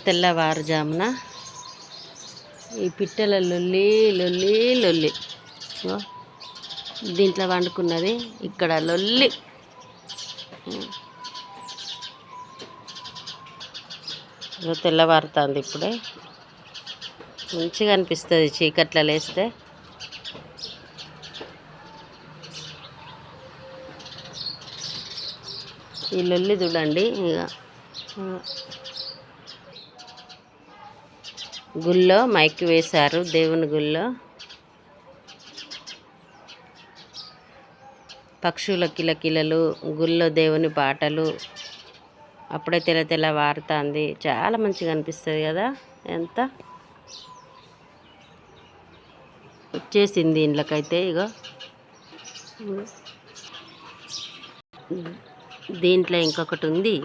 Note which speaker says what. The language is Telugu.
Speaker 1: తెల్లవారుజామున ఈ పిట్టల లొల్లి లొల్లి లొల్లి దీంట్లో వండుకున్నది ఇక్కడ లొల్లి. తెల్లవారుతుంది ఇప్పుడే, మంచిగా అనిపిస్తుంది చీకట్లో లేస్తే. ఈ లొల్లి చూడండి. ఇక గుళ్ళో మైక్ వేశారు, దేవుని గుళ్ళో పక్షుల కిలకిలలు, గుళ్ళో దేవుని పాటలు. అప్పుడే తెల్లవారుతుంది, చాలా మంచిగా అనిపిస్తుంది కదా. ఎంత వచ్చేసింది ఇంట్లోకైతే. ఇగో దీంట్లో ఇంకొకటి ఉంది.